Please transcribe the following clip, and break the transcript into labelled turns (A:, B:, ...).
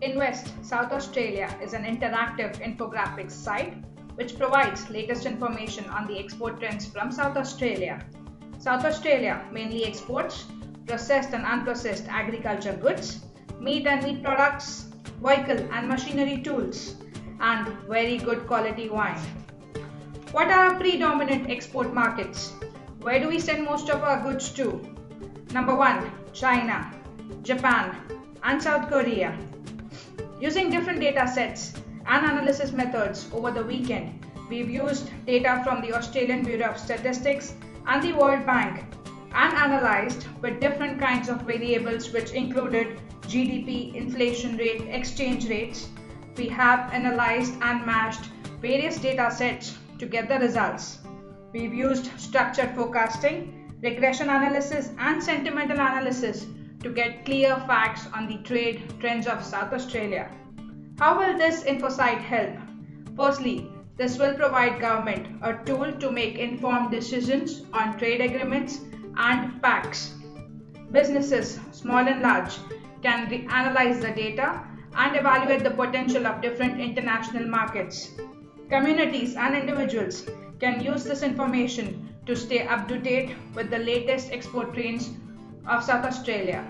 A: Invest South Australia is an interactive infographics site which provides latest information on the export trends from South Australia. South Australia mainly exports processed and unprocessed agriculture goods, meat and meat products, vehicle and machinery tools, and very good quality wine. What are our predominant export markets? Where do we send most of our goods to? Number 1, China, Japan, and South Korea. Using different data sets and analysis methods over the weekend, we've used data from the Australian Bureau of Statistics and the World Bank and analyzed with different kinds of variables which included GDP, inflation rate, exchange rates. We have analyzed and matched various data sets to get the results. We've used structured forecasting, regression analysis and sentimental analysis to get clear facts on the trade trends of South Australia. How will this InfoSite help? Firstly, this will provide government a tool to make informed decisions on trade agreements and pacts. Businesses, small and large, can analyze the data and evaluate the potential of different international markets. Communities and individuals can use this information to stay up to date with the latest export trends of South Australia.